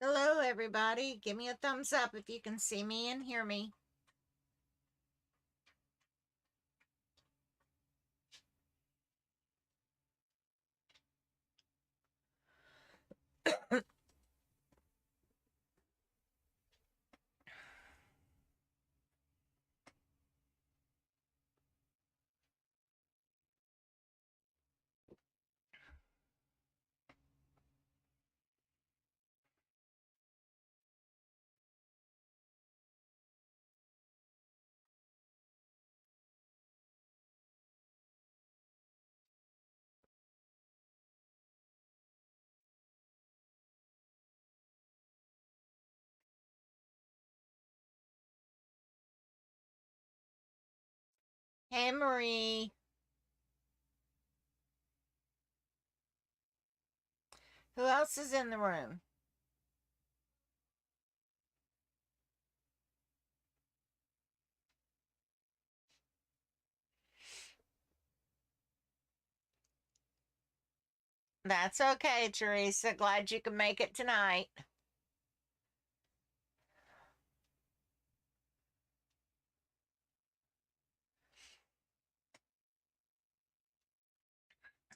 Hello, everybody. Give me a thumbs up if you can see me and hear me. Hey, Marie. Who else is in the room? That's okay, Teresa. Glad you can make it tonight.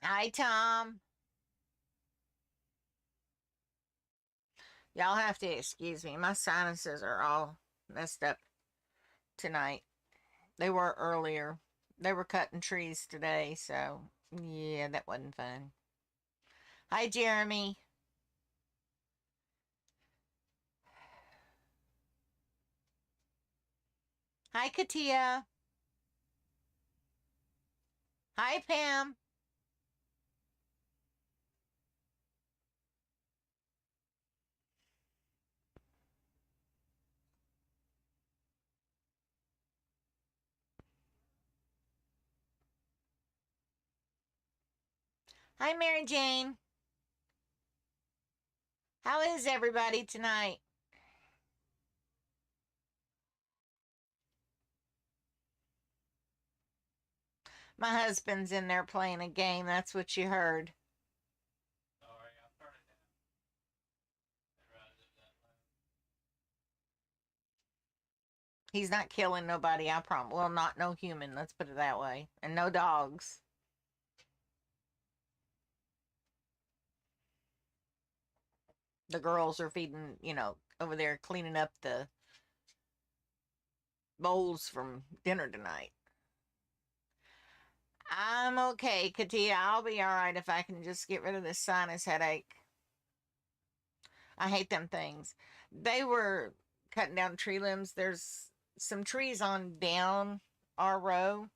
Hi, Tom. Y'all have to excuse me. My sinuses are all messed up tonight. They were earlier. They were cutting trees today, so yeah, that wasn't fun. Hi, Jeremy. Hi, Katia. Hi, Pam. Hi, Mary Jane. How is everybody tonight? My husband's in there playing a game. That's what you heard. He's not killing nobody, I promise. Well, not no human, let's put it that way. And no dogs. The girls are feeding, over there cleaning up the bowls from dinner tonight. I'm okay, Katia. I'll be all right if I can just get rid of this sinus headache. I hate them things. They were cutting down tree limbs. There's some trees on down our row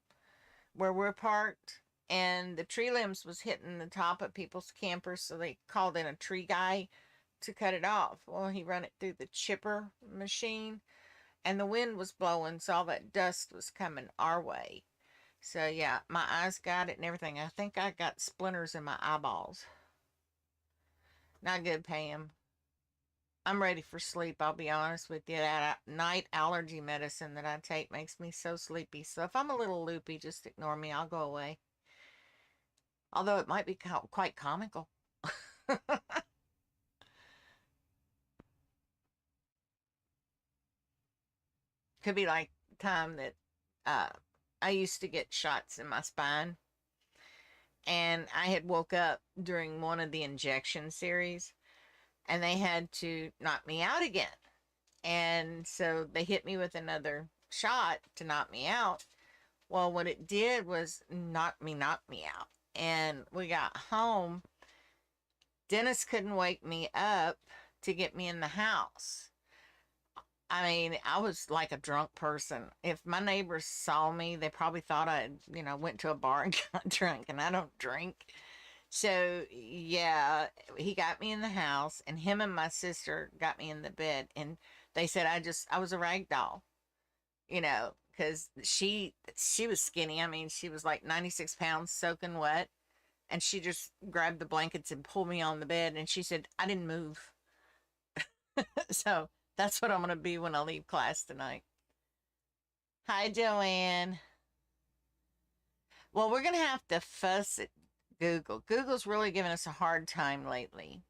where we're parked, and the tree limbs was hitting the top of people's campers, so they called in a tree guy to cut it off. Well, he run it through the chipper machine, and the wind was blowing, so all that dust was coming our way. So yeah, my eyes got it and everything. I think I got splinters in my eyeballs. Not good, Pam. I'm ready for sleep, I'll be honest with you. That night allergy medicine that I take makes me so sleepy. So if I'm a little loopy, just ignore me. I'll go away. Although it might be quite comical. Could be like the time that uh, I used to get shots in my spine, and I had woke up during one of the injection series, and they had to knock me out again. And so they hit me with another shot to knock me out. Well, what it did was knock me out. And we got home. Dennis couldn't wake me up to get me in the house. I mean, I was like a drunk person. If my neighbors saw me, they probably thought I, went to a bar and got drunk, and I don't drink. So, yeah, he got me in the house, and him and my sister got me in the bed, and they said I was a rag doll, because she was skinny. I mean, she was like 96 pounds soaking wet, and she just grabbed the blankets and pulled me on the bed, and she said, I didn't move. So that's what I'm going to be when I leave class tonight. Hi, Joanne. Well, we're going to have to fuss at Google. Google's really giving us a hard time lately.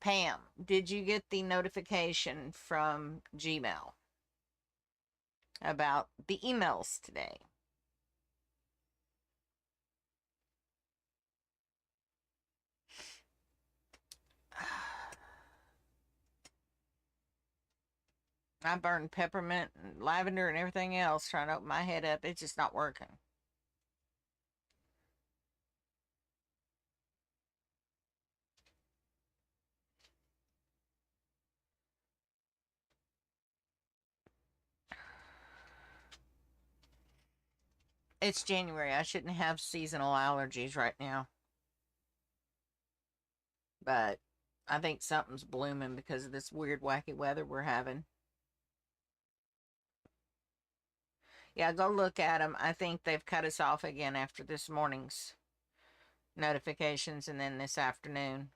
Pam, did you get the notification from Gmail about the emails today? I burned peppermint and lavender and everything else trying to open my head up. It's just not working. It's January. I shouldn't have seasonal allergies right now. But I think something's blooming because of this weird, wacky weather we're having. Yeah, go look at them. I think they've cut us off again after this morning's notifications and then this afternoon.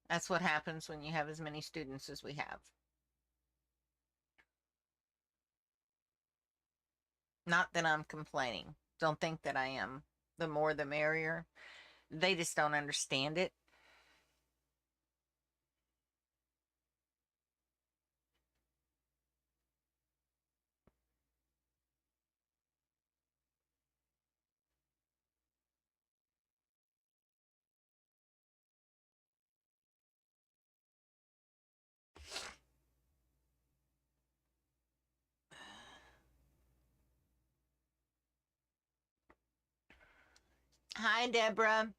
That's what happens when you have as many students as we have. Not that I'm complaining. Don't think that I am. The more the merrier. They just don't understand it. Hi, Deborah.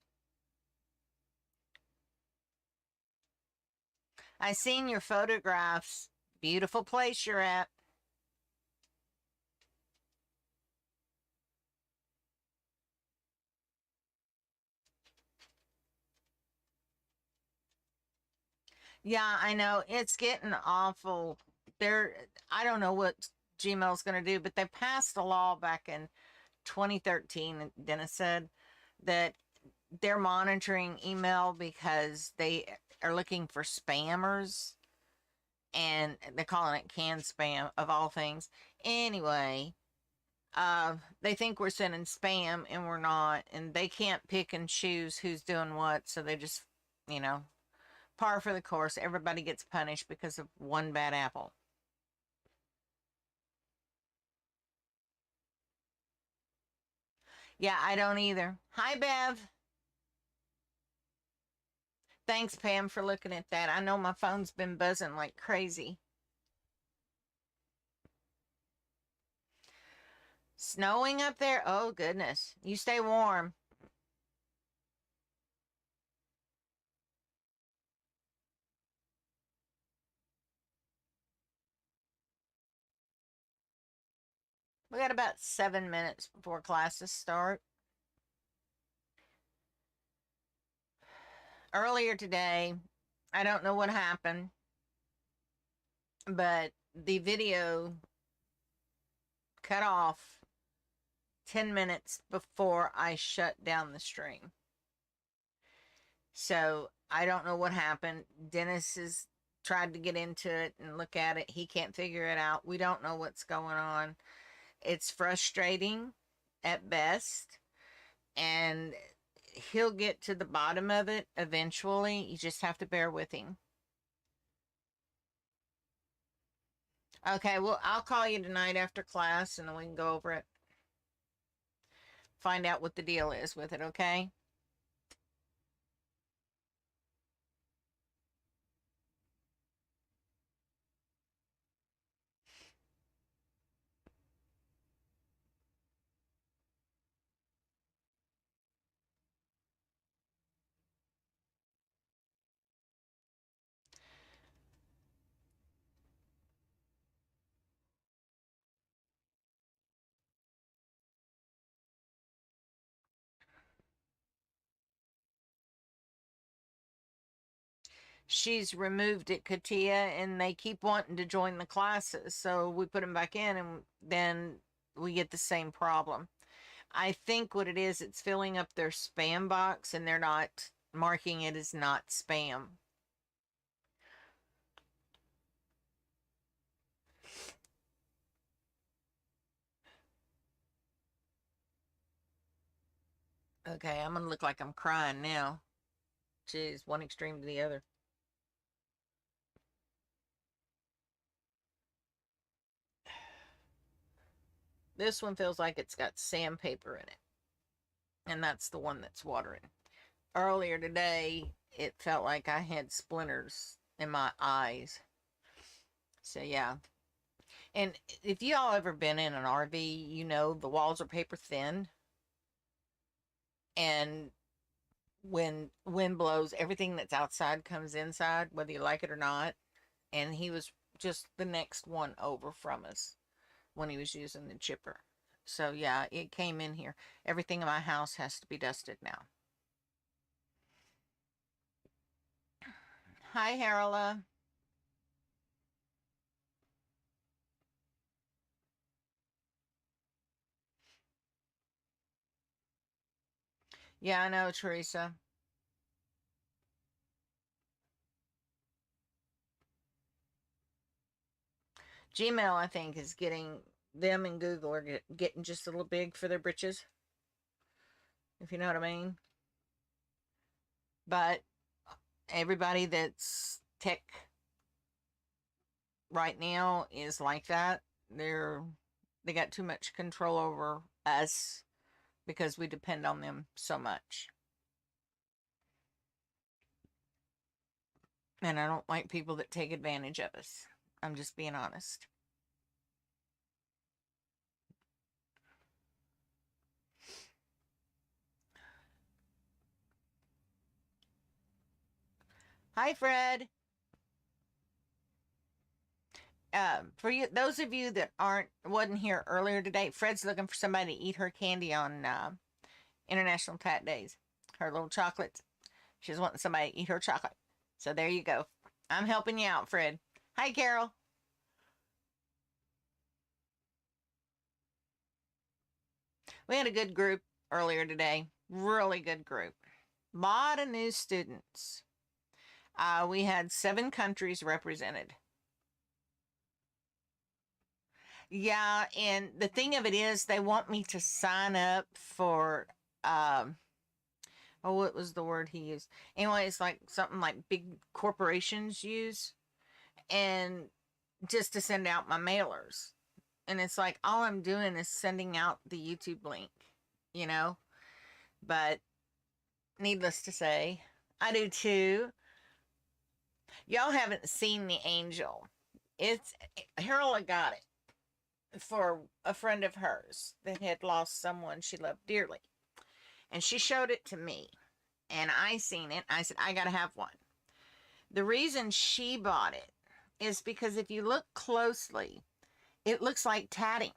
I seen your photographs. Beautiful place you're at. Yeah, I know. It's getting awful. They're, I don't know what Gmail's going to do, but they passed a law back in 2013, Dennis said, that they're monitoring email because they are looking for spammers and they're calling it canned spam of all things. Anyway, they think we're sending spam and we're not, and they can't pick and choose who's doing what, so they just, you know, par for the course. Everybody gets punished because of one bad apple. Yeah, I don't either. Hi, Bev. Thanks, Pam, for looking at that. I know my phone's been buzzing like crazy. Snowing up there? Oh, goodness. You stay warm. We got about 7 minutes before classes start. Earlier today, I don't know what happened, but the video cut off 10 minutes before I shut down the stream. So I don't know what happened. Dennis has tried to get into it and look at it. He can't figure it out. We don't know what's going on. It's frustrating at best, and he'll get to the bottom of it eventually. You just have to bear with him. Okay, well, I'll call you tonight after class and then we can go over it. Find out what the deal is with it, okay? She's removed it, Katia, and they keep wanting to join the classes. So we put them back in and then we get the same problem. I think what it is, it's filling up their spam box and they're not marking it as not spam. Okay, I'm gonna look like I'm crying now. Jeez, one extreme to the other. This one feels like it's got sandpaper in it, and that's the one that's watering. Earlier today, it felt like I had splinters in my eyes. So yeah. And if you all ever been in an RV, you know the walls are paper thin, and when wind blows, everything that's outside comes inside, whether you like it or not. And he was just the next one over from us when he was using the chipper. So yeah, it came in here. Everything in my house has to be dusted now. Hi, Harola. Yeah, I know, Teresa. Gmail, I think, is getting them and Google are getting just a little big for their britches, if you know what I mean. But everybody that's tech right now is like that. They got too much control over us because we depend on them so much. And I don't like people that take advantage of us. I'm just being honest. Hi, Fred. For you, those of you that wasn't here earlier today, Fred's looking for somebody to eat her candy on International Tat Days. Her little chocolates. She's wanting somebody to eat her chocolate. So there you go. I'm helping you out, Fred. Hi, Carol. We had a good group earlier today. Really good group. Lot of new students. We had 7 countries represented. Yeah, and the thing of it is, they want me to sign up for, um, oh, what was the word he used? Anyway, it's like something like big corporations use, and just to send out my mailers. And it's like all I'm doing is sending out the YouTube link, you know? But needless to say, I do too. Y'all haven't seen the angel. It's Harold got it for a friend of hers that had lost someone she loved dearly. And she showed it to me. And I seen it. I said, I gotta have one. The reason she bought it is because if you look closely, it looks like tatting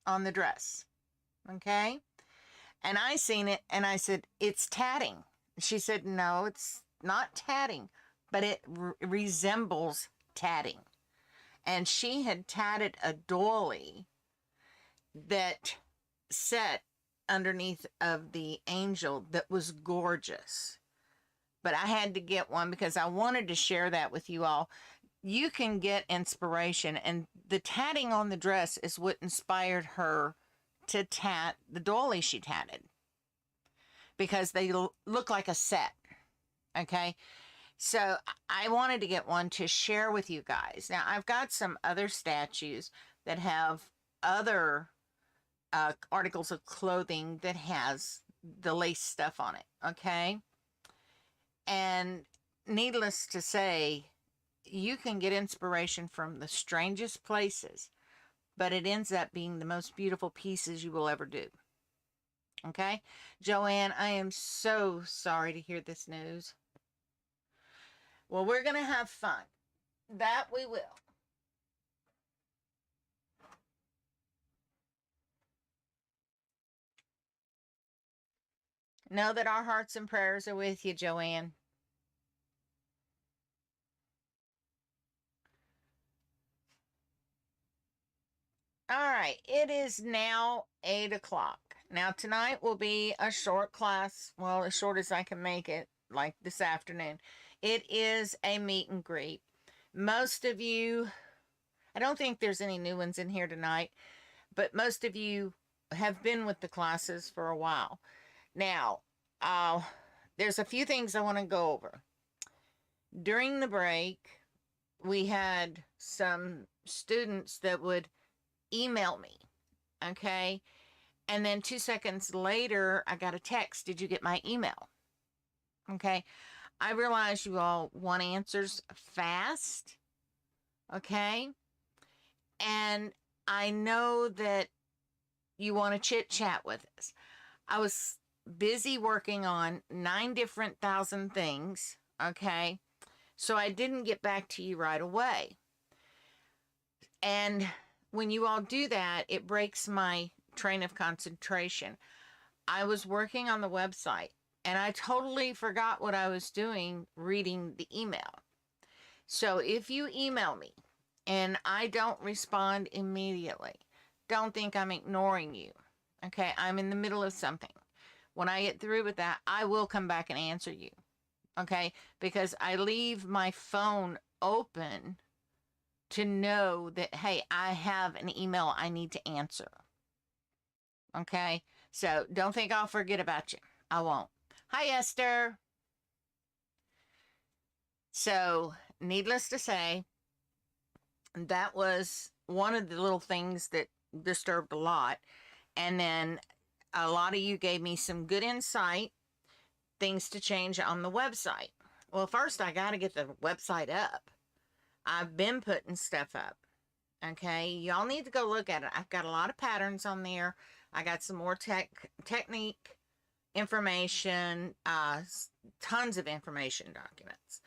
on the dress. Okay? And I seen it and I said, it's tatting. She said, no, it's not tatting, but it resembles tatting. And she had tatted a doily that sat underneath of the angel that was gorgeous. But I had to get one because I wanted to share that with you all. You can get inspiration, and the tatting on the dress is what inspired her to tat the doily she tatted because they look like a set. Okay. So I wanted to get one to share with you guys. Now, I've got some other statues that have other articles of clothing that has the lace stuff on it. Okay. And needless to say, you can get inspiration from the strangest places, but it ends up being the most beautiful pieces you will ever do. Okay? Joanne, I am so sorry to hear this news. Well, we're going to have fun. That we will. Know that our hearts and prayers are with you, Joanne. All right, it is now 8 o'clock. Now, tonight will be a short class, well, as short as I can make it, like this afternoon. It is a meet and greet. Most of you, I don't think there's any new ones in here tonight, but most of you have been with the classes for a while. Now, uh, there's a few things I want to go over. During the break, we had some students that would email me, okay? And then 2 seconds later, I got a text, did you get my email? Okay. I realize you all want answers fast, okay? And I know that you want to chit chat with us. I was busy working on 9 different thousand things, okay? So I didn't get back to you right away. And when you all do that, it breaks my train of concentration. I was working on the website and I totally forgot what I was doing reading the email. So if you email me and I don't respond immediately, don't think I'm ignoring you. Okay, I'm in the middle of something. When I get through with that, I will come back and answer you. Okay, because I leave my phone open to know that, hey, I have an email I need to answer. Okay, so don't think I'll forget about you. I won't. Hi, Esther. So, needless to say, that was one of the little things that disturbed a lot. And then a lot of you gave me some good insight, things to change on the website. Well, first, I got to get the website up. I've been putting stuff up. Okay, y'all need to go look at it. I've got a lot of patterns on there. I got some more technique information, tons of information documents.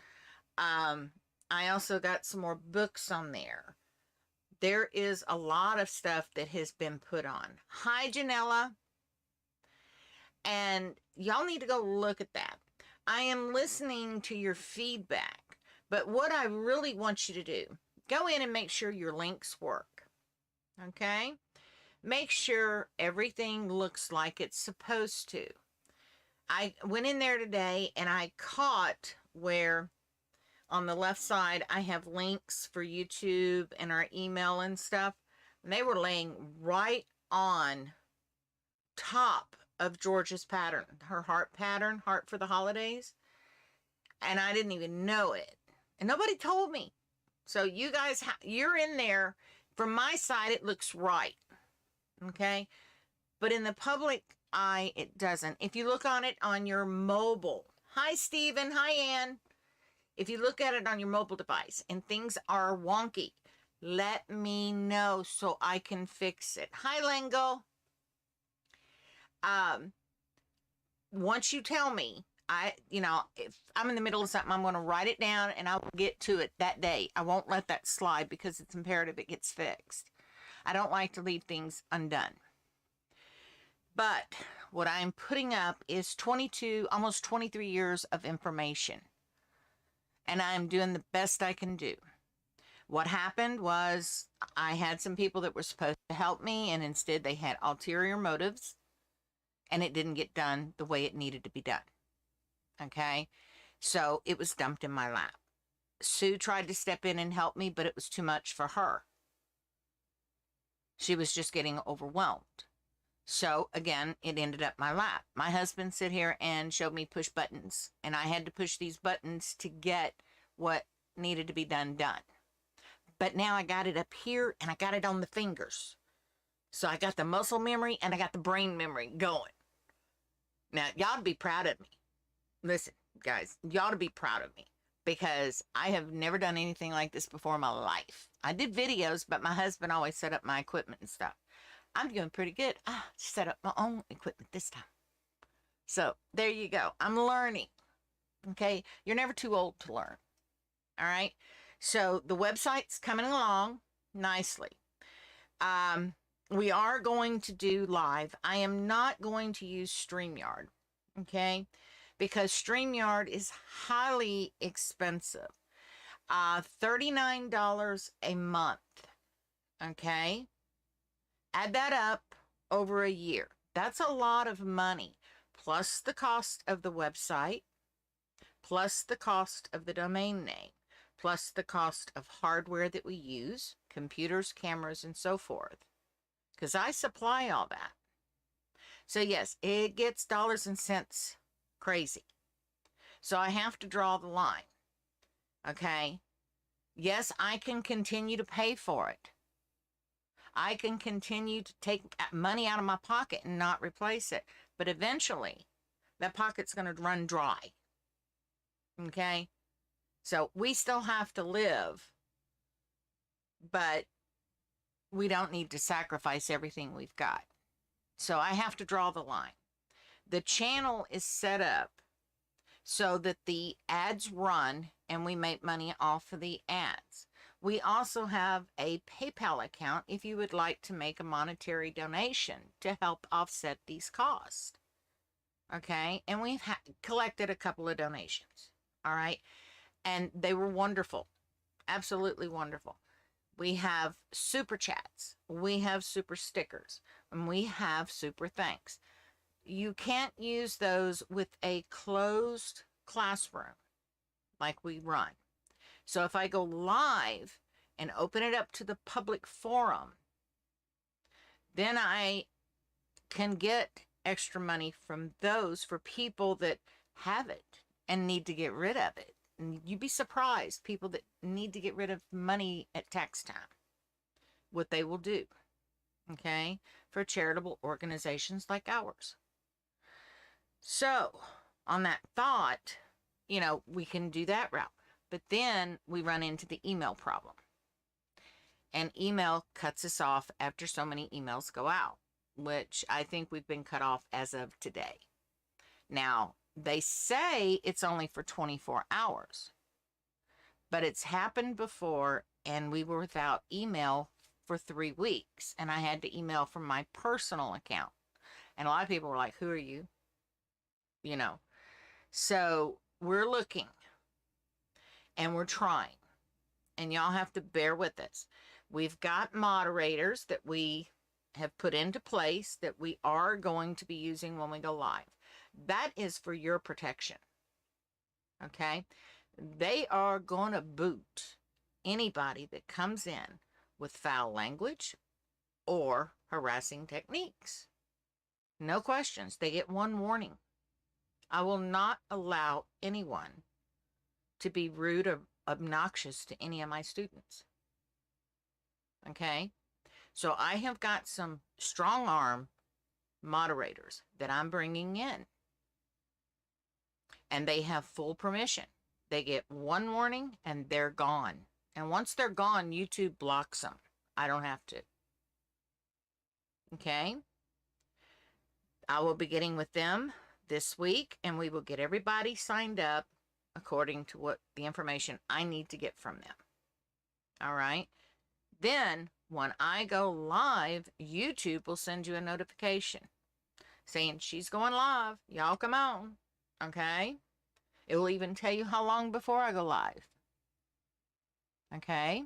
I also got some more books on there. There is a lot of stuff that has been put on. Hi, Janella. And y'all need to go look at that. I am listening to your feedback, but what I really want you to do, go in and make sure your links work. Okay? Make sure everything looks like it's supposed to. I went in there today and I caught where on the left side I have links for YouTube and our email and stuff. And they were laying right on top of Georgia's pattern, her heart pattern, heart for the holidays. And I didn't even know it. And nobody told me. So you guys, you're in there. From my side, it looks right. Okay? But in the public eye, it doesn't. If you look on it on your mobile. Hi, Stephen. Hi, Ann. If you look at it on your mobile device and things are wonky, let me know so I can fix it. Hi, Lengo. Once you tell me, if I'm in the middle of something, I'm going to write it down and I'll get to it that day. I won't let that slide because it's imperative it gets fixed. I don't like to leave things undone. But what I'm putting up is 22, almost 23 years of information. And I'm doing the best I can do. What happened was I had some people that were supposed to help me, and instead they had ulterior motives, and it didn't get done the way it needed to be done. Okay? So it was dumped in my lap. Sue tried to step in and help me, but it was too much for her. She was just getting overwhelmed. So again, it ended up my lap. My husband sit here and showed me push buttons, and I had to push these buttons to get what needed to be done. But now I got it up here and I got it on the fingers. So I got the muscle memory and I got the brain memory going. Now, y'all to be proud of me. Listen, guys, y'all to be proud of me because I have never done anything like this before in my life. I did videos, but my husband always set up my equipment and stuff. I'm doing pretty good. I set up my own equipment this time. So there you go. I'm learning. Okay. You're never too old to learn. All right. So the website's coming along nicely. We are going to do live. I am not going to use StreamYard. Okay. Because StreamYard is highly expensive. $39 a month. Okay. Add that up over a year. That's a lot of money, plus the cost of the website, plus the cost of the domain name, plus the cost of hardware that we use, computers, cameras, and so forth, because I supply all that. So yes, it gets dollars and cents crazy. So I have to draw the line. Okay. Yes, I can continue to pay for it. I can continue to take money out of my pocket and not replace it. But eventually, that pocket's going to run dry. Okay. So we still have to live, but we don't need to sacrifice everything we've got. So I have to draw the line. The channel is set up so that the ads run and we make money off of the ads. We also have a PayPal account if you would like to make a monetary donation to help offset these costs. Okay, and we've collected a couple of donations. All right, and they were wonderful, absolutely wonderful. We have super chats, we have super stickers, and we have super thanks. You can't use those with a closed classroom like we run. So if I go live and open it up to the public forum, then I can get extra money from those for people that have it and need to get rid of it. And you'd be surprised, people that need to get rid of money at tax time, what they will do, okay, for charitable organizations like ours. So on that thought, you know, we can do that route. But then we run into the email problem. And email cuts us off after so many emails go out, which I think we've been cut off as of today. Now, they say it's only for 24 hours, but it's happened before, and we were without email for 3 weeks, and I had to email from my personal account. And a lot of people were like, who are you? You know, so we're looking and we're trying, and y'all have to bear with us. We've got moderators that we have put into place that we are going to be using when we go live. That is for your protection. Okay? They are going to boot anybody that comes in with foul language or harassing techniques. No questions. They get one warning. I will not allow anyone to be rude or obnoxious to any of my students. Okay? So I have got some strong arm moderators that I'm bringing in, and they have full permission. They get one warning and they're gone. And once they're gone, YouTube blocks them. I don't have to. Okay? I will be getting with them this week, and we will get everybody signed up according to what the information I need to get from them. All right? Then, when I go live, YouTube will send you a notification saying she's going live. Y'all come on. Okay? It will even tell you how long before I go live. Okay?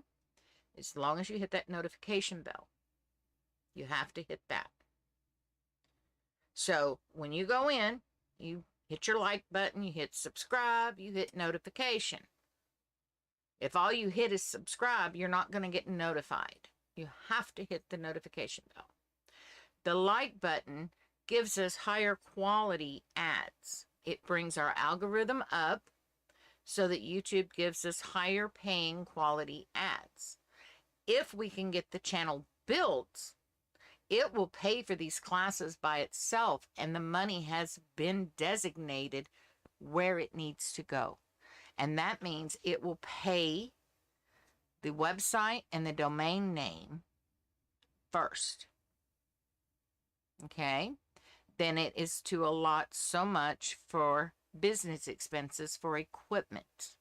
As long as you hit that notification bell. You have to hit that. So, when you go in, you hit your like button, you hit subscribe, you hit notification. If all you hit is subscribe, you're not going to get notified. You have to hit the notification bell. The like button gives us higher quality ads. It brings our algorithm up so that YouTube gives us higher paying quality ads. If we can get the channel built, it will pay for these classes by itself, and the money has been designated where it needs to go. And that means it will pay the website and the domain name first. Okay? Then it is to allot so much for business expenses for equipment.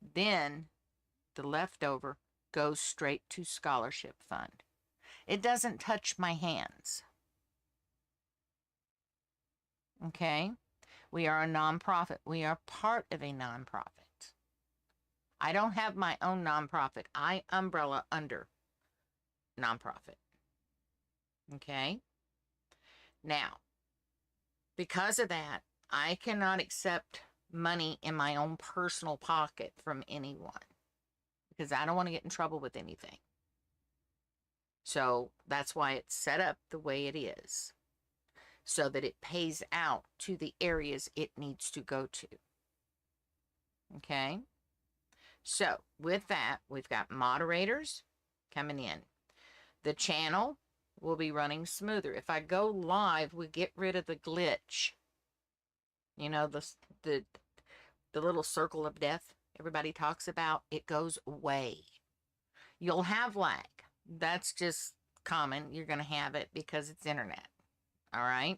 Then the leftover goes straight to scholarship fund. It doesn't touch my hands. Okay? We are a nonprofit. We are part of a nonprofit. I don't have my own nonprofit. I umbrella under nonprofit. Okay? Now, because of that, I cannot accept money in my own personal pocket from anyone because I don't want to get in trouble with anything. So that's why it's set up the way it is. so that it pays out to the areas it needs to go to. Okay? So, with that, we've got moderators coming in. The channel will be running smoother. If I go live, we get rid of the glitch. You know, the little circle of death everybody talks about, it goes away. You'll have lag. That's just common. You're going to have it because it's internet. All right?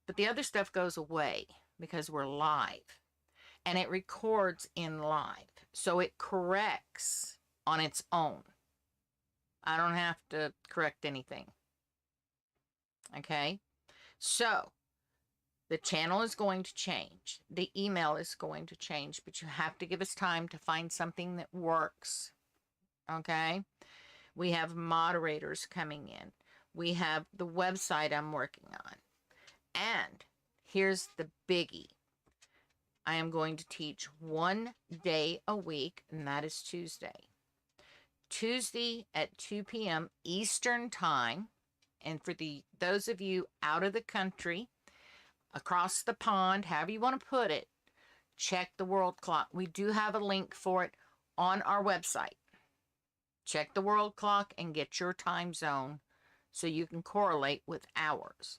But the other stuff goes away because we're live. And it records in live. So it corrects on its own. I don't have to correct anything. Okay? So, the channel is going to change. The email is going to change, but you have to give us time to find something that works. Okay? We have moderators coming in. We have the website I'm working on. And here's the biggie. I am going to teach 1 day a week, and that is Tuesday. Tuesday at 2 p.m. Eastern Time. And for those of you out of the country, across the pond, however you want to put it, check the world clock. We do have a link for it on our website. Check the world clock and get your time zone so you can correlate with ours.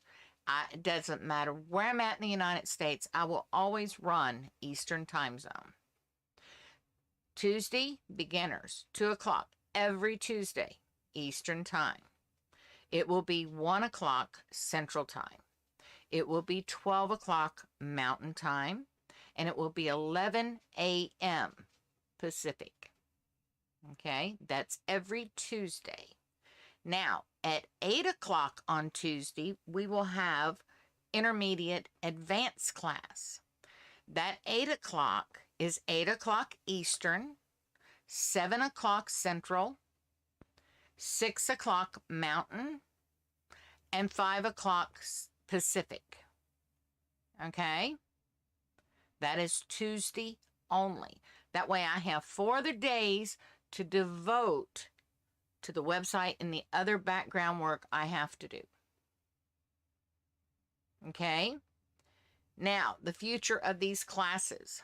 It doesn't matter where I'm at in the United States, I will always run Eastern Time Zone. Tuesday, beginners, 2 o'clock, every Tuesday, Eastern Time. It will be 1 o'clock Central Time. It will be 12 o'clock Mountain Time, and it will be 11 a.m. Pacific. Okay, that's every Tuesday. Now, at 8 o'clock on Tuesday, we will have intermediate advanced class. That 8 o'clock is 8 o'clock Eastern, 7 o'clock Central, 6 o'clock Mountain, and 5 o'clock Pacific. Okay? That is Tuesday only. That way I have 4 other days to devote to the website and the other background work I have to do. Okay? Now, the future of these classes.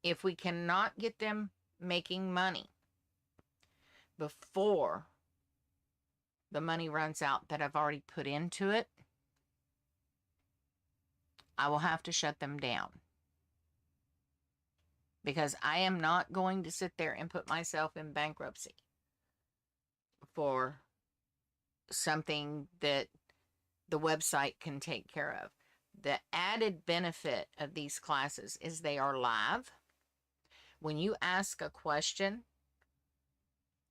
If we cannot get them making money before the money runs out that I've already put into it, I will have to shut them down. Because I am not going to sit there and put myself in bankruptcy for something that the website can take care of. The added benefit of these classes is they are live. When you ask a question,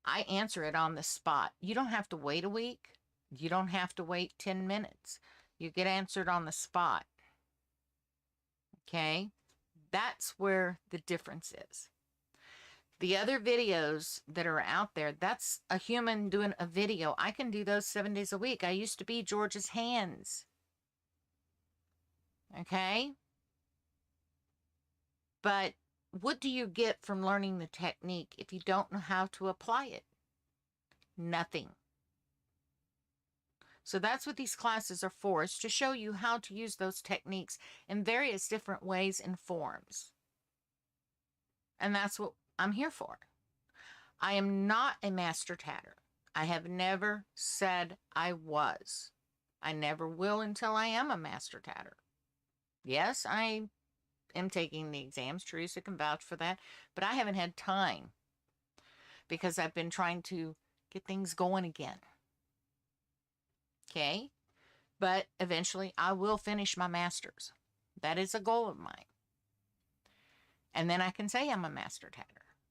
I answer it on the spot. You don't have to wait a week. You don't have to wait 10 minutes. You get answered on the spot. Okay? That's where the difference is. The other videos that are out there, that's a human doing a video. I can do those 7 days a week. I used to be George's hands. Okay? But what do you get from learning the technique if you don't know how to apply it? Nothing. So that's what these classes are for, is to show you how to use those techniques in various different ways and forms. And that's what I'm here for. I am not a master tatter. I have never said I was. I never will until I am a master tatter. Yes, I am taking the exams. Teresa can vouch for that. But I haven't had time because I've been trying to get things going again. Okay? But eventually I will finish my master's. That is a goal of mine. And then I can say I'm a master tatter.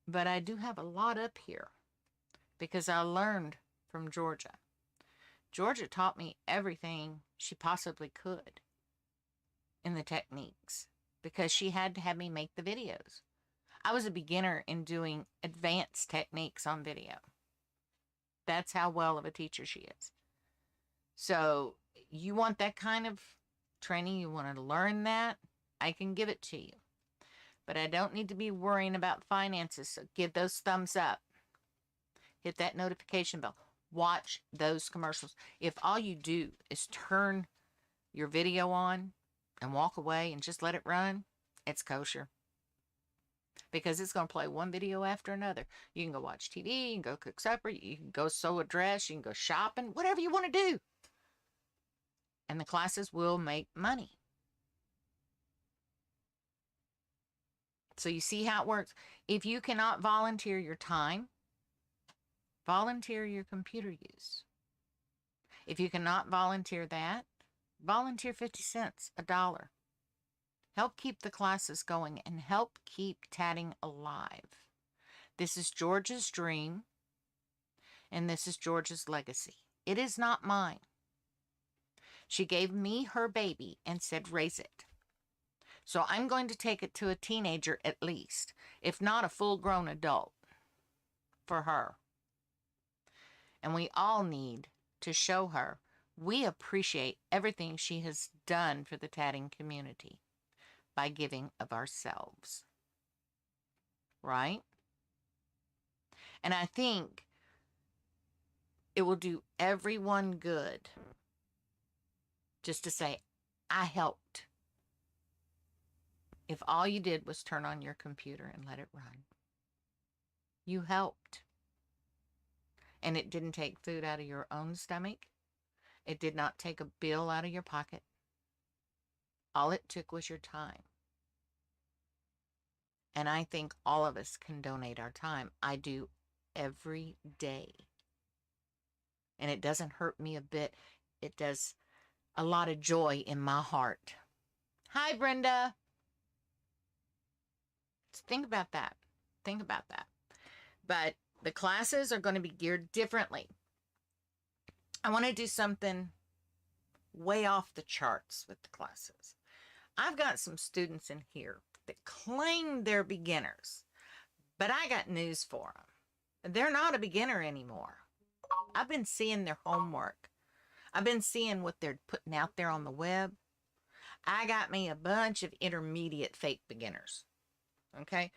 But I do have a lot up here because I learned from Georgia. Georgia taught me everything she possibly could in the techniques because she had to have me make the videos. I was a beginner in doing advanced techniques on video. That's how well of a teacher she is. So you want that kind of training, you want to learn that, I can give it to you. But I don't need to be worrying about finances, so give those thumbs up. Hit that notification bell. Watch those commercials. If all you do is turn your video on and walk away and just let it run, it's kosher. Because it's going to play one video after another. You can go watch TV, you can go cook supper, you can go sew a dress, you can go shopping, whatever you want to do. And the classes will make money. So you see how it works. If you cannot volunteer your time, volunteer your computer use. If you cannot volunteer that, volunteer 50 cents, $1. Help keep the classes going and help keep tatting alive. This is Georgia's dream, and this is Georgia's legacy. It is not mine. She gave me her baby and said, raise it. So I'm going to take it to a teenager at least, if not a full-grown adult, for her. And we all need to show her we appreciate everything she has done for the tatting community by giving of ourselves. Right? And I think it will do everyone good just to say, I helped. If all you did was turn on your computer and let it run, you helped. And it didn't take food out of your own stomach. It did not take a bill out of your pocket. All it took was your time. And I think all of us can donate our time. I do every day. And it doesn't hurt me a bit. It does a lot of joy in my heart. Hi, Brenda. Think about that. Think about that. But the classes are going to be geared differently. I want to do something way off the charts with the classes. I've got some students in here that claim they're beginners, but I got news for them. They're not a beginner anymore. I've been seeing their homework. I've been seeing what they're putting out there on the web. I got me a bunch of intermediate fake beginners. Okay?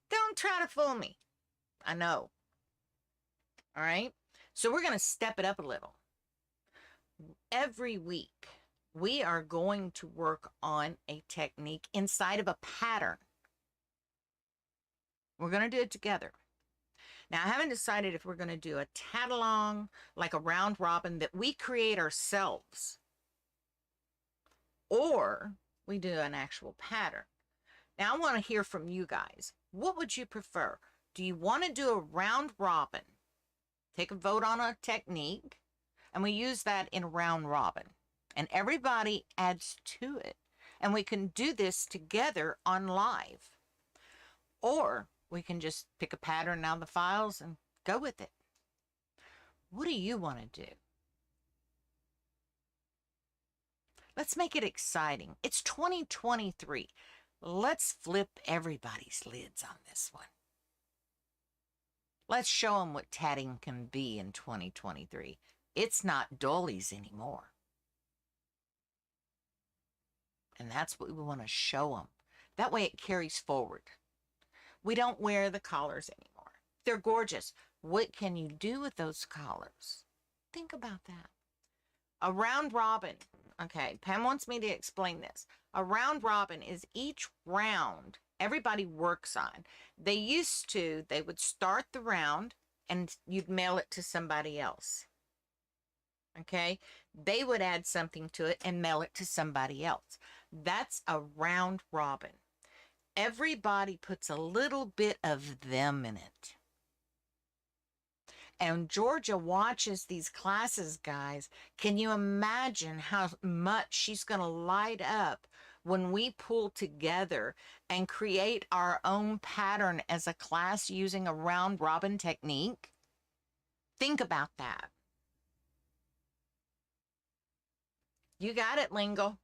Don't try to fool me. I know. All right? So we're going to step it up a little. Every week, we are going to work on a technique inside of a pattern. We're going to do it together. Now, I haven't decided if we're going to do a tat-along, like a round robin that we create ourselves, or we do an actual pattern. Now, I want to hear from you guys. What would you prefer? Do you want to do a round robin? Take a vote on a technique, and we use that in a round robin. And everybody adds to it. And we can do this together on live. Or we can just pick a pattern out of the files and go with it. What do you want to do? Let's make it exciting. It's 2023. Let's flip everybody's lids on this one. Let's show them what tatting can be in 2023. It's not dollies anymore. And that's what we want to show them. That way it carries forward. We don't wear the collars anymore. They're gorgeous. What can you do with those collars? Think about that. A round robin. Okay, Pam wants me to explain this. A round robin is each round everybody works on. They would start the round and you'd mail it to somebody else. Okay? They would add something to it and mail it to somebody else. That's a round robin. Everybody puts a little bit of them in it. And Georgia watches these classes, guys. Can you imagine how much she's going to light up when we pull together and create our own pattern as a class using a round robin technique? Think about that. You got it, Lingle.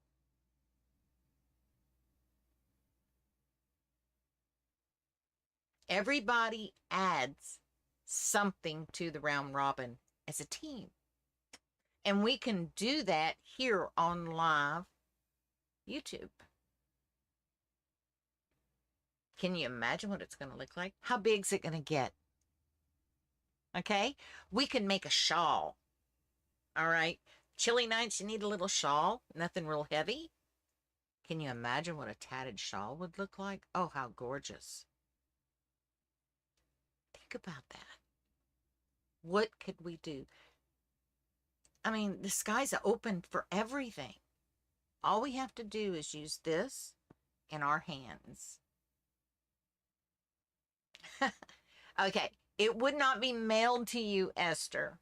Everybody adds something to the round robin as a team. And we can do that here on live YouTube. Can you imagine what it's going to look like? How big is it going to get? Okay? We can make a shawl. All right? Chilly nights, you need a little shawl, nothing real heavy. Can you imagine what a tatted shawl would look like? Oh, how gorgeous. Think about that. What could we do? I mean, the sky's open for everything. All we have to do is use this in our hands. Okay, it would not be mailed to you, Esther.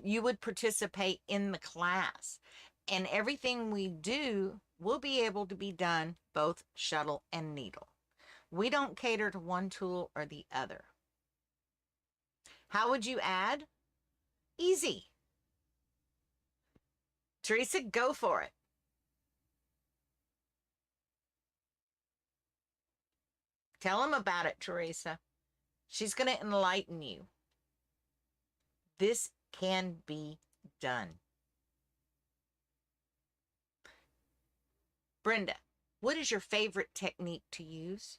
You would participate in the class. And everything we do will be able to be done both shuttle and needle. We don't cater to one tool or the other. How would you add? Easy. Teresa, go for it. Tell them about it, Teresa. She's going to enlighten you. This can be done. Brenda, what is your favorite technique to use?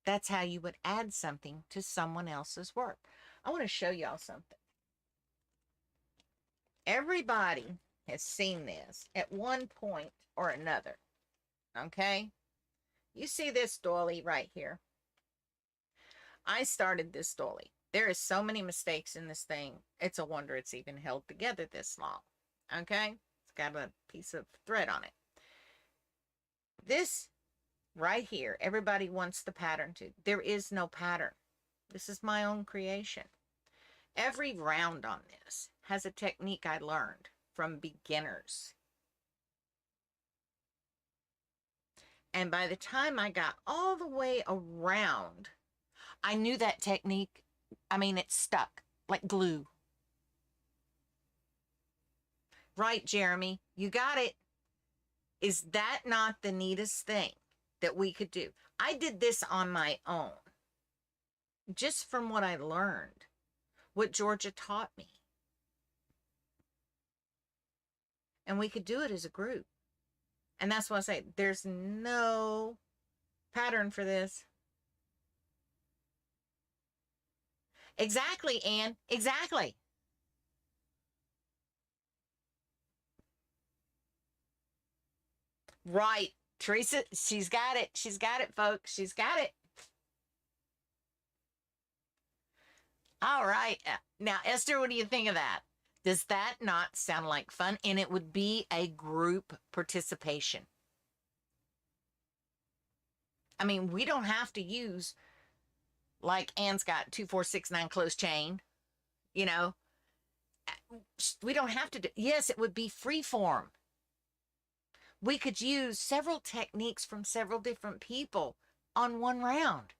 That's how you would add something to someone else's work. I want to show y'all something. Everybody has seen this at one point or another. Okay? You see this doily right here? I started this doily. There is so many mistakes in this thing. It's a wonder it's even held together this long. Okay? It's got a piece of thread on it. This right here, everybody wants the pattern to. There is no pattern. This is my own creation. Every round on this has a technique I learned from beginners. And by the time I got all the way around, I knew that technique. I mean, it stuck like glue. Right, Jeremy? You got it. Is that not the neatest thing that we could do? I did this on my own, just from what I learned, what Georgia taught me. And we could do it as a group. And that's why I say there's no pattern for this. Exactly, Anne. Exactly. Right. Teresa, she's got it. She's got it, folks. She's got it. All right. Now, Esther, what do you think of that? Does that not sound like fun? And it would be a group participation. I mean, we don't have to use, like Anne's got 2, 4, 6, 9 close chain, you know. We don't have to do, yes, it would be free form. We could use several techniques from several different people on one round.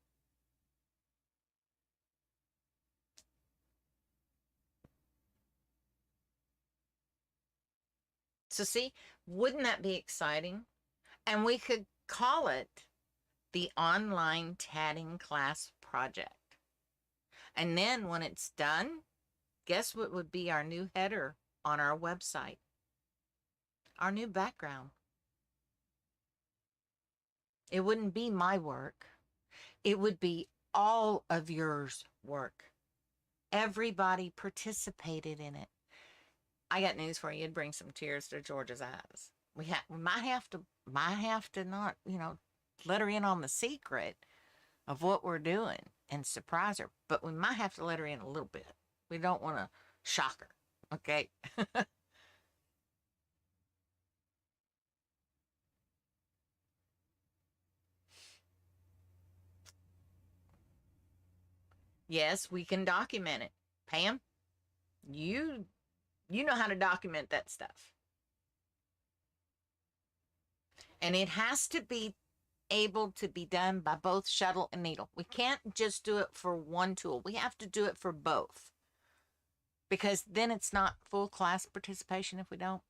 So see, wouldn't that be exciting? And we could call it the Online Tatting Class Project. And then when it's done, guess what would be our new header on our website? Our new background. It wouldn't be my work. It would be all of yours work. Everybody participated in it. I got news for you. It'd bring some tears to Georgia's eyes. We might have to not, let her in on the secret of what we're doing and surprise her. But we might have to let her in a little bit. We don't want to shock her. Okay. Yes, we can document it. Pam, you know how to document that stuff. And it has to be able to be done by both shuttle and needle. We can't just do it for one tool. We have to do it for both. Because then it's not full class participation if we don't.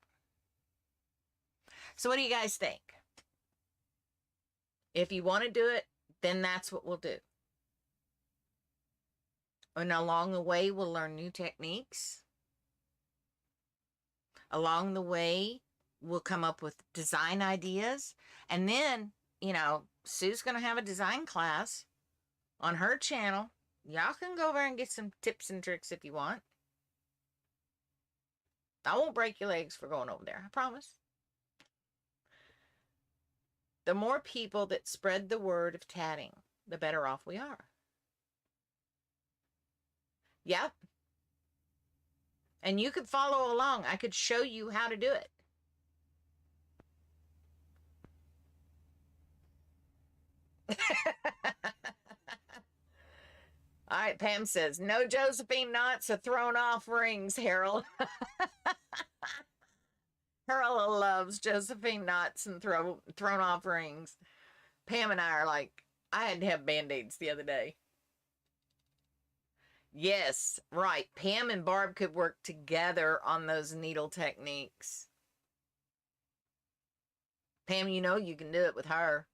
So what do you guys think? If you want to do it, then that's what we'll do. And along the way, we'll learn new techniques. Along the way, we'll come up with design ideas. And then, Sue's going to have a design class on her channel. Y'all can go over and get some tips and tricks if you want. I won't break your legs for going over there. I promise. The more people that spread the word of tatting, the better off we are. Yep. And you could follow along. I could show you how to do it. All right, Pam says, no Josephine knots or thrown off rings, Harold. Harold loves Josephine knots and thrown off rings. Pam and I are like, I had to have Band-Aids the other day. Yes, right. Pam and Barb could work together on those needle techniques. Pam, you know you can do it with her.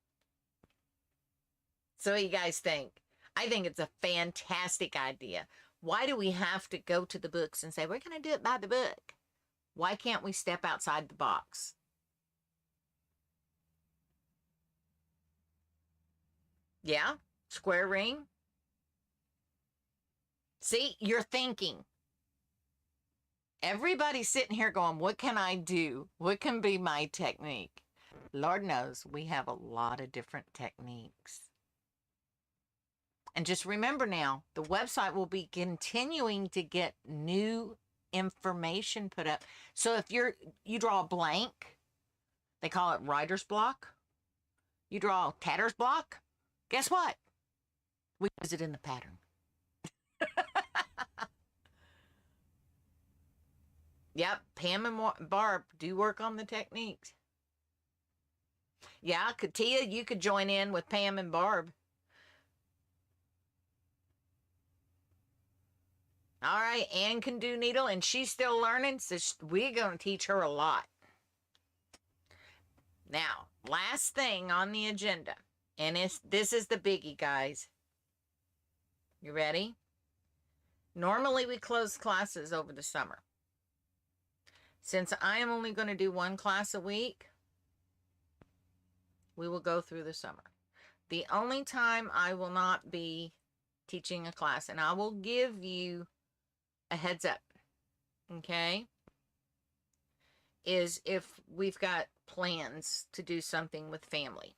So what do you guys think? I think it's a fantastic idea. Why do we have to go to the books and say, we're going to do it by the book? Why can't we step outside the box? Yeah, square ring. See, you're thinking. Everybody's sitting here going, what can I do? What can be my technique? Lord knows we have a lot of different techniques. And just remember now, the website will be continuing to get new information put up. So if you draw a blank, they call it writer's block. You draw tatter's block. Guess what? We use it in the pattern. Yep, Pam and Barb do work on the techniques. Yeah, Katia, you could join in with Pam and Barb. All right, Ann can do needle, and she's still learning, so we're going to teach her a lot. Now, last thing on the agenda, and this is the biggie, guys. You ready? Normally, we close classes over the summer. Since I am only going to do one class a week, we will go through the summer. The only time I will not be teaching a class, and I will give you a heads up, okay, is if we've got plans to do something with family.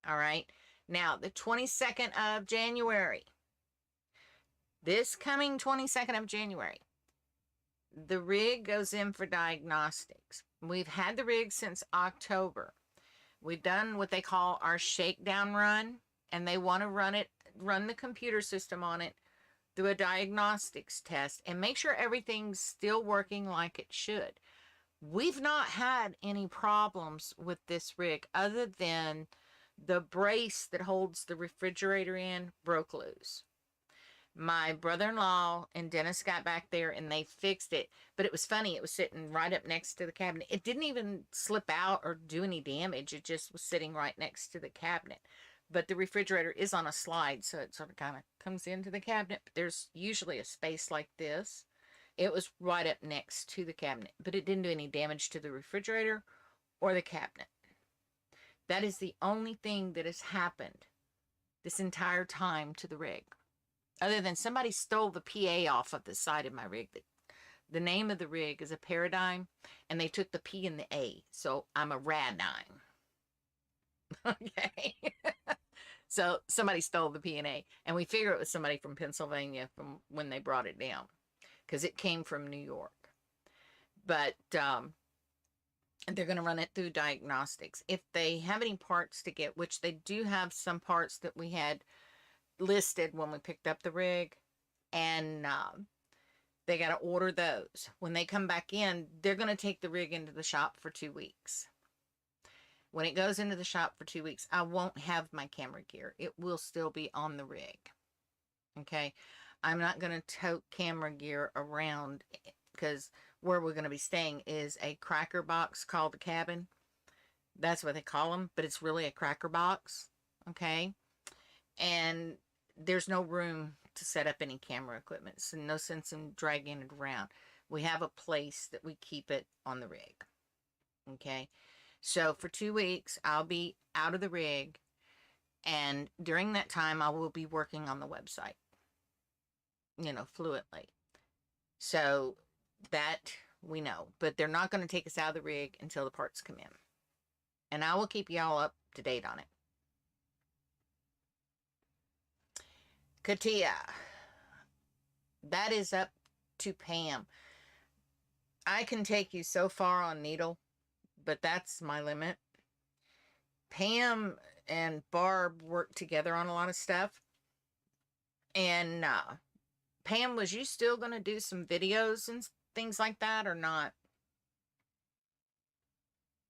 All right. Now, the 22nd of January, this coming 22nd of January, the rig goes in for diagnostics. We've had the rig since October. We've done what they call our shakedown run, and they want to run the computer system on it through a diagnostics test and make sure everything's still working like it should. We've not had any problems with this rig other than the brace that holds the refrigerator in broke loose. My brother-in-law and Dennis got back there and they fixed it, but it was funny. It was sitting right up next to the cabinet. It didn't even slip out or do any damage. It just was sitting right next to the cabinet. But the refrigerator is on a slide, so it sort of kind of comes into the cabinet. But there's usually a space like this. It was right up next to the cabinet, but it didn't do any damage to the refrigerator or the cabinet. That is the only thing that has happened this entire time to the rig. Other than somebody stole the PA off of the side of my rig. The name of the rig is a Paradigm, and they took the P and the A, so I'm a Radime. Okay. So somebody stole the P and A, and we figure it was somebody from Pennsylvania from when they brought it down, because it came from New York. But they're going to run it through diagnostics. If they have any parts to get, which they do have some parts that we had listed when we picked up the rig, and they got to order those. When they come back in, they're going to take the rig into the shop for 2 weeks. When it goes into the shop for 2 weeks, I won't have my camera gear. It will still be on the rig. Okay? I'm not going to tote camera gear around, because where we're going to be staying is a cracker box called the cabin. That's what they call them, but it's really a cracker box. Okay? And there's no room to set up any camera equipment, so no sense in dragging it around. We have a place that we keep it on the rig. Okay? So for 2 weeks, I'll be out of the rig, and during that time, I will be working on the website, fluently. So that we know, but they're not going to take us out of the rig until the parts come in. And I will keep y'all up to date on it. Katia, that is up to Pam. I can take you so far on needle, but that's my limit. Pam and Barb work together on a lot of stuff. And Pam, was you still going to do some videos and things like that or not?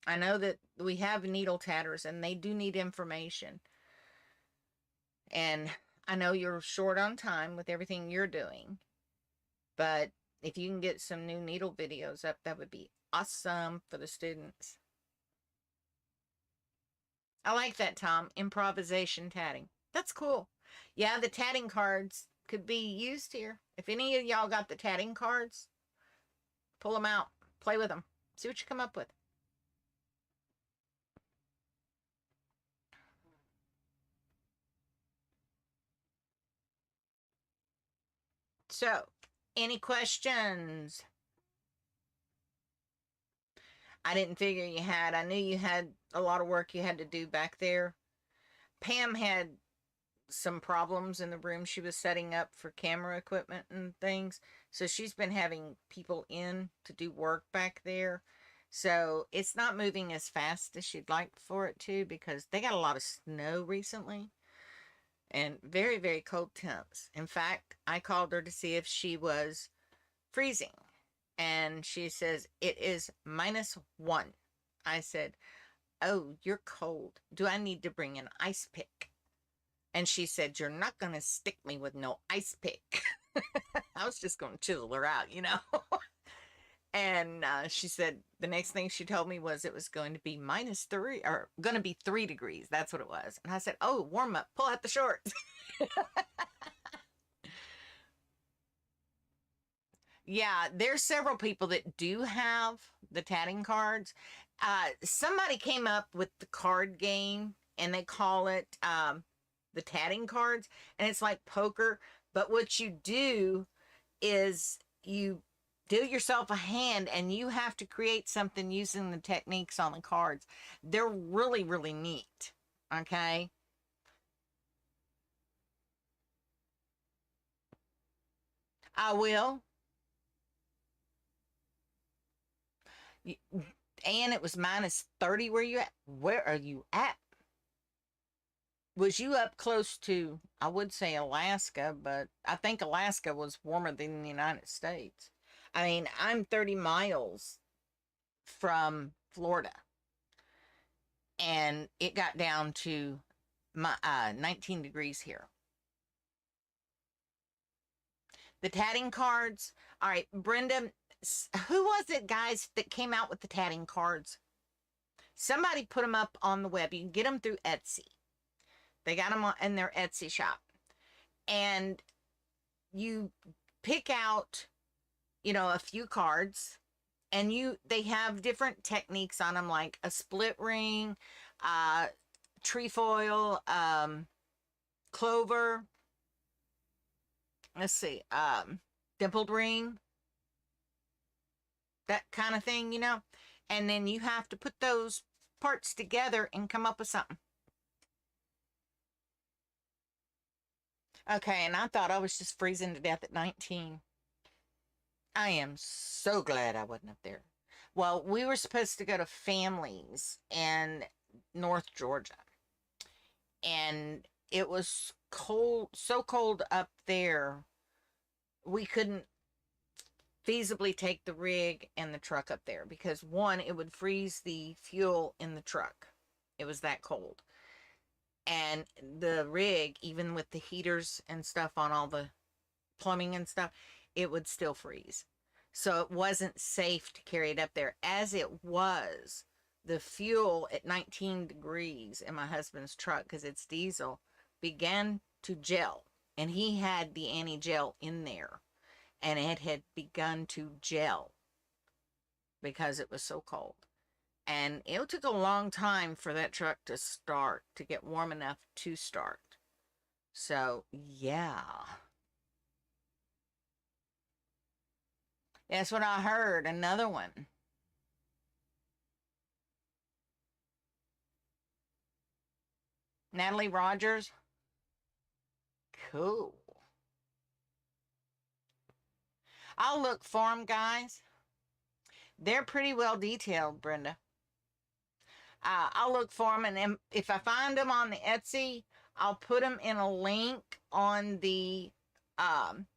I know that we have needle tatters and they do need information. And I know you're short on time with everything you're doing. But if you can get some new needle videos up, that would be awesome for the students. I like that, Tom. Improvisation tatting. That's cool. Yeah, the tatting cards could be used here. If any of y'all got the tatting cards, pull them out. Play with them. See what you come up with. So, any questions? I didn't figure you had. I knew you had a lot of work you had to do back there. Pam had some problems in the room she was setting up for camera equipment and things. So she's been having people in to do work back there. So it's not moving as fast as she'd like for it to because they got a lot of snow recently and very, very cold temps. In fact, I called her to see if she was freezing. And she says, it is -1. I said, oh, you're cold. Do I need to bring an ice pick? And she said, you're not going to stick me with no ice pick. I was just going to chisel her out, you know. And she said the next thing she told me was it was going to be -3 or going to be 3 degrees. That's what it was. And I said, oh, warm up, pull out the shorts. Yeah, there's several people that do have the tatting cards. Somebody came up with the card game and they call it the tatting cards, and it's like poker, but what you do is you deal yourself a hand and you have to create something using the techniques on the cards. They're really, really neat. Okay. I will. And it was -30. Where you at? Where are you at? Was you up close to, I would say Alaska, but I think Alaska was warmer than the United States. I mean, I'm 30 miles from Florida, and it got down to 19 degrees here. The tatting cards. All right, Brenda, who was it, guys, that came out with the tatting cards? Somebody put them up on the web. You can get them through Etsy. They got them in their Etsy shop. And you pick out, you know, a few cards, and they have different techniques on them, like a split ring, trefoil, clover, let's see, dimpled ring, that kind of thing, you know. And then you have to put those parts together and come up with something. Okay, and I thought I was just freezing to death at 19. I am so glad I wasn't up there. Well, we were supposed to go to families in North Georgia, and it was cold, so cold up there, we couldn't feasibly take the rig and the truck up there because, one, it would freeze the fuel in the truck. It was that cold. And the rig, even with the heaters and stuff on all the plumbing and stuff, it would still freeze. So it wasn't safe to carry it up there. As it was, the fuel at 19 degrees in my husband's truck, because it's diesel, began to gel. And he had the anti-gel in there. And it had begun to gel because it was so cold. And it took a long time for that truck to start, to get warm enough to start. So, yeah. That's what I heard. Another one. Natalie Rogers. Cool. I'll look for them, guys. They're pretty well detailed, Brenda. I'll look for them, and if I find them on the Etsy, I'll put them in a link on the um,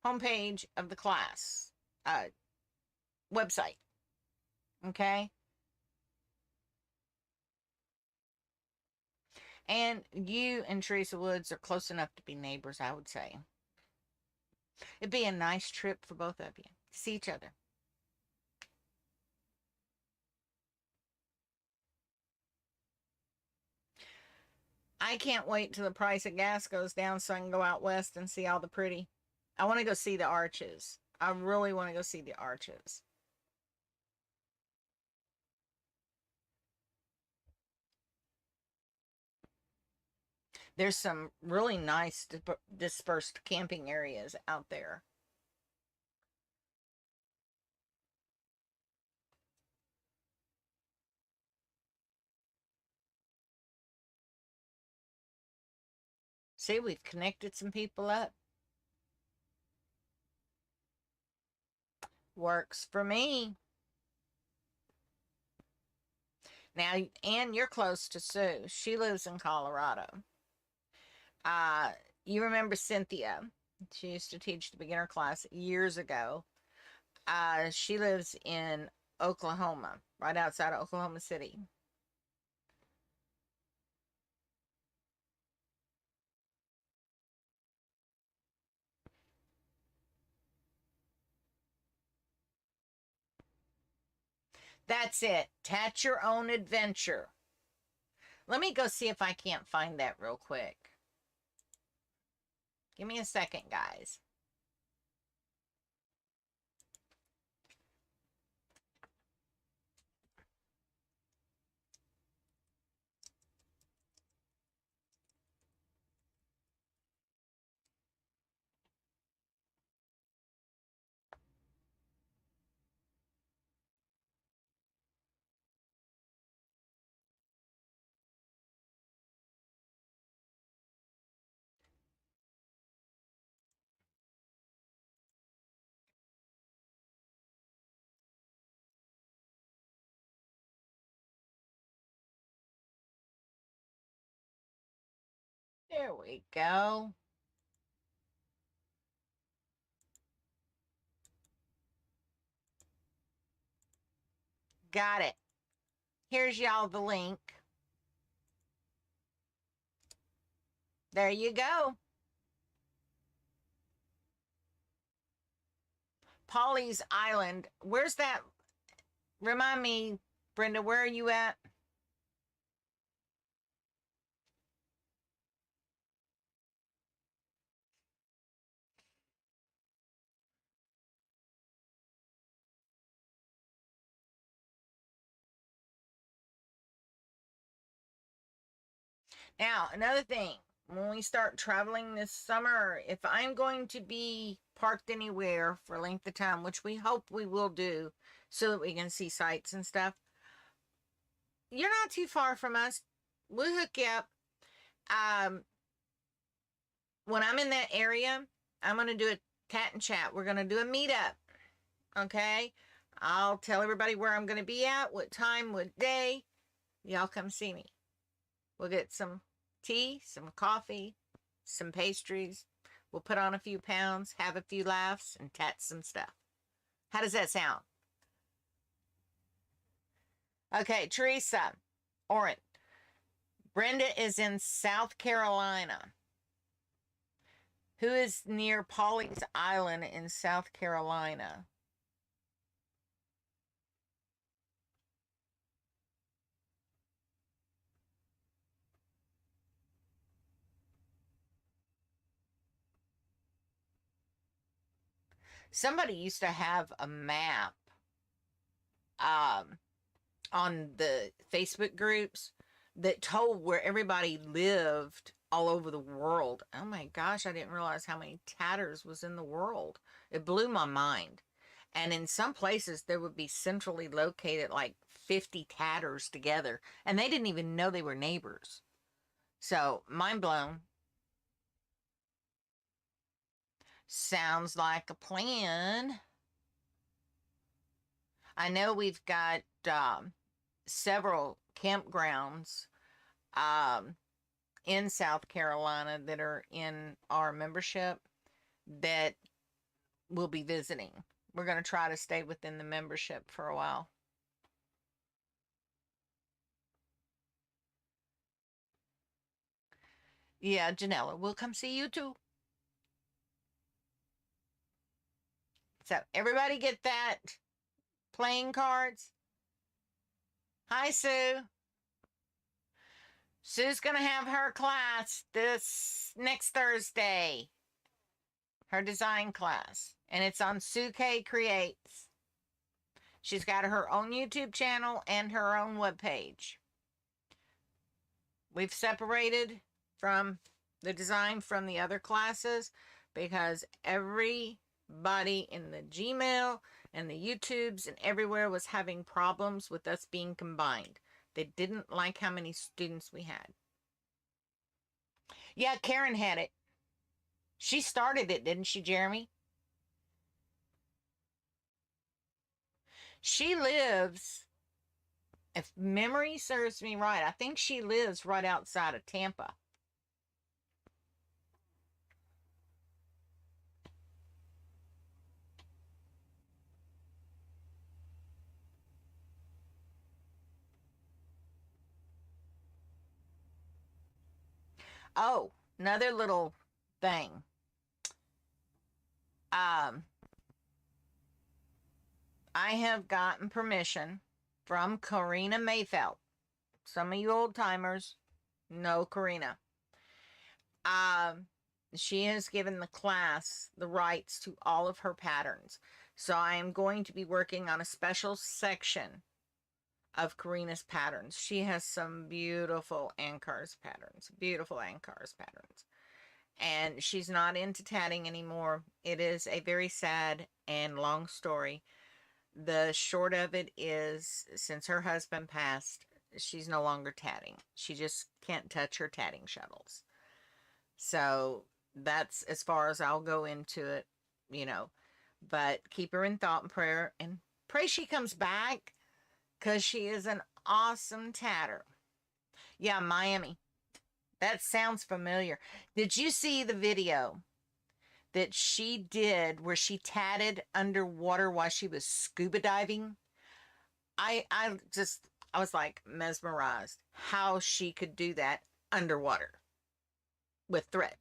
homepage of the class website. Okay. And you and Teresa Woods are close enough to be neighbors, I would say. It'd be a nice trip for both of you to see each other. I can't wait till the price of gas goes down so I can go out west and see all the pretty. I want to go see the arches. I really want to go see the arches. There's some really nice dispersed camping areas out there. See, we've connected some people up. Works for me. Now, Ann, you're close to Sue. She lives in Colorado. Uh, you remember Cynthia? She used to teach the beginner class years ago. She lives in Oklahoma, right outside of Oklahoma City. That's it. Tat your own adventure. Let me go see if I can't find that real quick. Give me a second, guys. There we go. Got it. Here's y'all the link. There you go. Polly's Island. Where's that? Remind me, Brenda, where are you at? Now, another thing, when we start traveling this summer, if I'm going to be parked anywhere for a length of time, which we hope we will do so that we can see sights and stuff, you're not too far from us. We'll hook you up. Um, when I'm in that area, I'm going to do a tat and chat. We're going to do a meetup. Okay. I'll tell everybody where I'm going to be at, what time, what day. Y'all come see me. We'll get some tea, some coffee, some pastries. We'll put on a few pounds, have a few laughs, and tat some stuff. How does that sound? Okay, Teresa, Oren. Brenda is in South Carolina. Who is near Polly's Island in South Carolina? Somebody used to have a map um, on the Facebook groups that told where everybody lived all over the world. Oh my gosh, I didn't realize how many tatters was in the world. It blew my mind. And in some places, there would be centrally located like 50 tatters together, and they didn't even know they were neighbors. So, mind blown. Sounds like a plan. I know we've got several campgrounds um, in South Carolina that are in our membership that we'll be visiting. We're going to try to stay within the membership for a while. Yeah, Janella, we'll come see you too. So, everybody get that playing cards? Hi, Sue. Sue's going to have her class this next Thursday, her design class, and it's on Sue K Creates. She's got her own YouTube channel and her own webpage. We've separated from the design from the other classes because everybody in the Gmail and the YouTubes and everywhere was having problems with us being combined. They didn't like how many students we had. Yeah, Karen had it. She started it, didn't she, Jeremy? She lives, if memory serves me right, I think she lives right outside of Tampa. Oh, another little thing. Um, I have gotten permission from Karina Mayfelt. Some of you old timers know Karina. Um, she has given the class the rights to all of her patterns. So I am going to be working on a special section of Karina's patterns. She has some beautiful Ankars patterns, beautiful Ankars patterns. And she's not into tatting anymore. It is a very sad and long story. The short of it is, since her husband passed, she's no longer tatting. She just can't touch her tatting shuttles. So that's as far as I'll go into it, you know. But keep her in thought and prayer and pray she comes back because she is an awesome tatter. Yeah, Miami. That sounds familiar. Did you see the video that she did where she tatted underwater while she was scuba diving? I was like mesmerized how she could do that underwater with thread.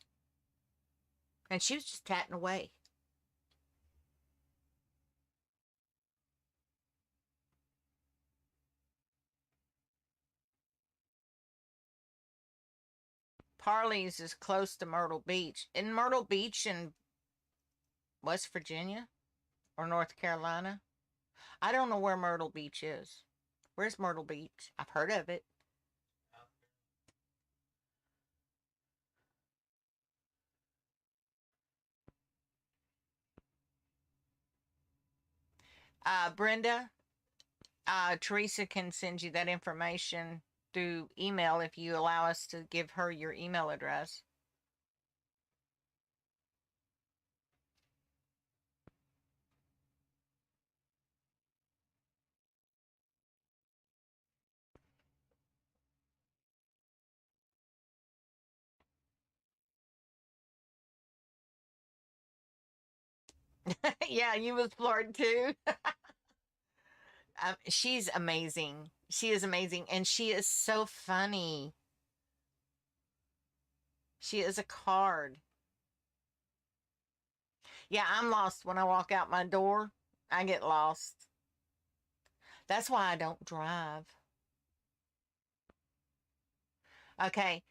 And she was just tatting away. Parley's is close to Myrtle Beach. In Myrtle Beach in West Virginia or North Carolina? I don't know where Myrtle Beach is. Where's Myrtle Beach? I've heard of it. Brenda, Teresa can send you that information through email if you allow us to give her your email address. Yeah, you was floored too. She's amazing. She is amazing, and she is so funny. She is a card. Yeah, I'm lost when I walk out my door. I get lost. That's why I don't drive. Okay,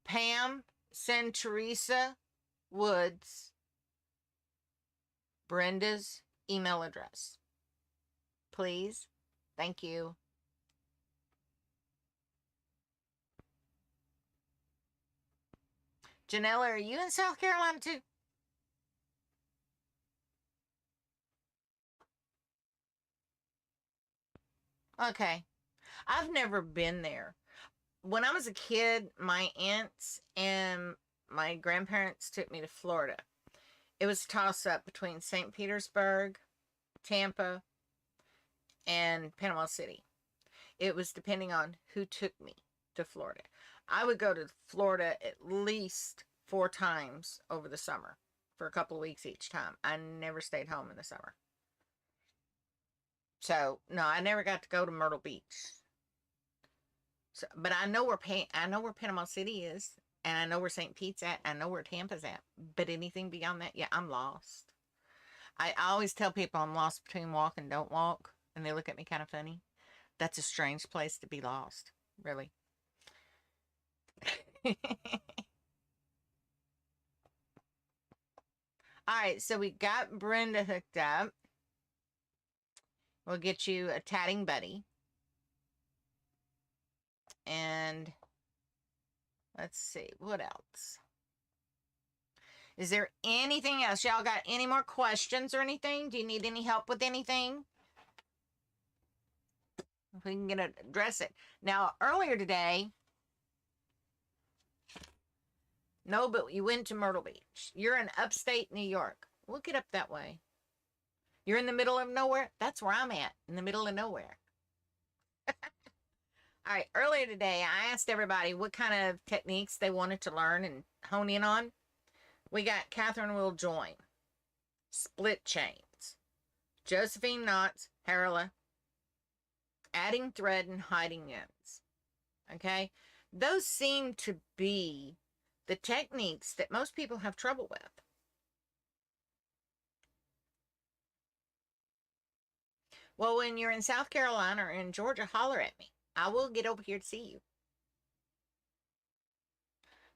Pam, send Teresa Woods Brenda's email address. Please. Thank you. Janella, are you in South Carolina too? Okay. I've never been there. When I was a kid, my aunts and my grandparents took me to Florida. It was a toss up between St. Petersburg, Tampa, and Panama City. It was depending on who took me to Florida. I would go to Florida at least 4 times over the summer for a couple of weeks each time. I never stayed home in the summer. So, no, I never got to go to Myrtle Beach. So, but I know where Panama City is, and I know where St. Pete's at. I know where Tampa's at. But anything beyond that, yeah, I'm lost. I always tell people I'm lost between walk and don't walk, and they look at me kind of funny. That's a strange place to be lost, really. All right, so we got Brenda hooked up. We'll get you a tatting buddy. And let's see, what else? Is there anything else? Y'all got any more questions or anything? Do you need any help with anything? If we can get it, address it. Now, earlier today, no, but you went to Myrtle Beach. You're in upstate New York. We'll get up that way. You're in the middle of nowhere? That's where I'm at, in the middle of nowhere. All right, earlier today, I asked everybody what kind of techniques they wanted to learn and hone in on. We got Catherine will join, split chains, Josephine knots, Harala, adding thread and hiding ends. Okay, those seem to be the techniques that most people have trouble with. Well, when you're in South Carolina or in Georgia, holler at me. I will get over here to see you.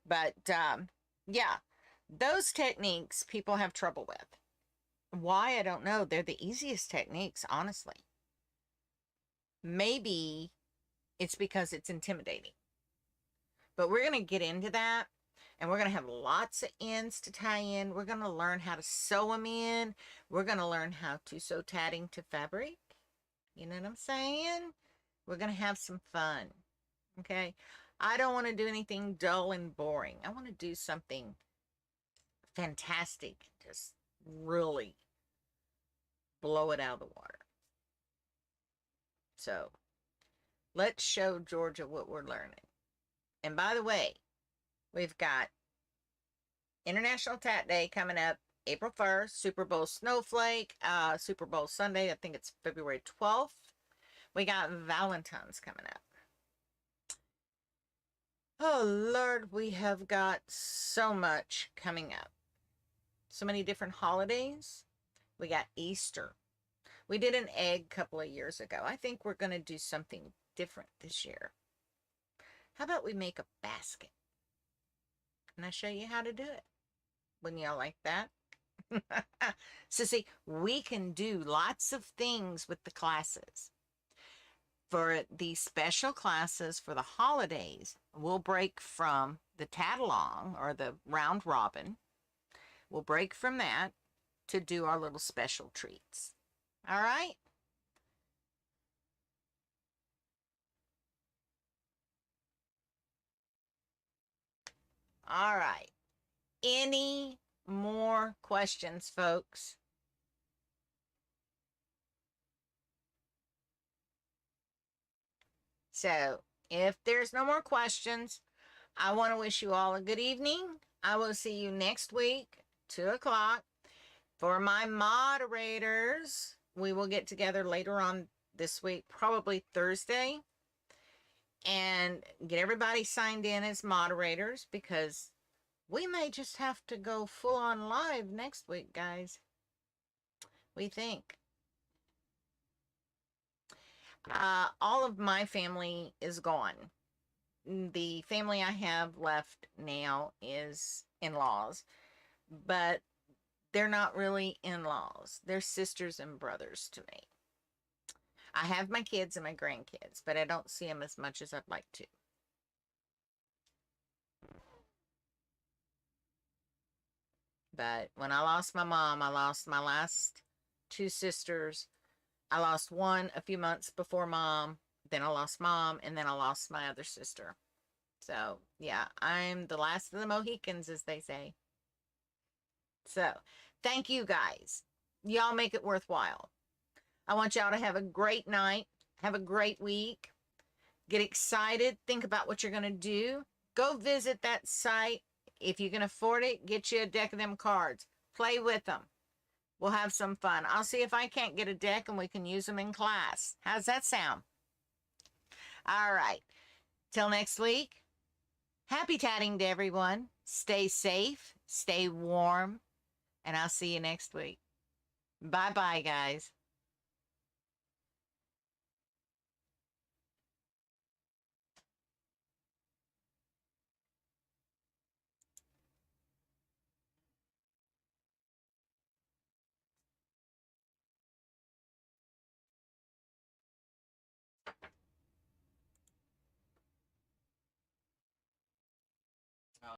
But yeah, those techniques people have trouble with. Why? I don't know. They're the easiest techniques, honestly. Maybe it's because it's intimidating. But we're going to get into that. And we're going to have lots of ends to tie in. We're going to learn how to sew them in. We're going to learn how to sew tatting to fabric. You know what I'm saying? We're going to have some fun. Okay? I don't want to do anything dull and boring. I want to do something fantastic. Just really blow it out of the water. So, let's show Georgia what we're learning. And by the way, we've got International Tat Day coming up April 1st, Super Bowl Snowflake, Super Bowl Sunday, I think it's February 12th. We got Valentine's coming up. Oh, Lord, we have got so much coming up. So many different holidays. We got Easter. We did an egg a couple of years ago. I think we're going to do something different this year. How about we make a basket? And I show you how to do it. Wouldn't y'all like that? So see, we can do lots of things with the classes. For the special classes for the holidays, we'll break from the tag-along or the round robin. We'll break from that to do our little special treats. All right? All right. Any more questions, folks? So, if there's no more questions, I want to wish you all a good evening. I will see you next week, 2 o'clock. For my moderators, we will get together later on this week, probably Thursday, and get everybody signed in as moderators because we may just have to go full on live next week, guys. We think. All of my family is gone. The family I have left now is in-laws, but they're not really in-laws. They're sisters and brothers to me. I have my kids and my grandkids, but I don't see them as much as I'd like to. But when I lost my mom, I lost my last 2 sisters, I lost one a few months before mom, then I lost mom, and then I lost my other sister. So, yeah, I'm the last of the Mohicans, as they say. So, thank you guys. Y'all make it worthwhile. I want y'all to have a great night, have a great week, get excited, think about what you're going to do. Go visit that site. If you can afford it, get you a deck of them cards. Play with them. We'll have some fun. I'll see if I can't get a deck and we can use them in class. How's that sound? All right. Till next week, happy tatting to everyone. Stay safe, stay warm, and I'll see you next week. Bye-bye, guys.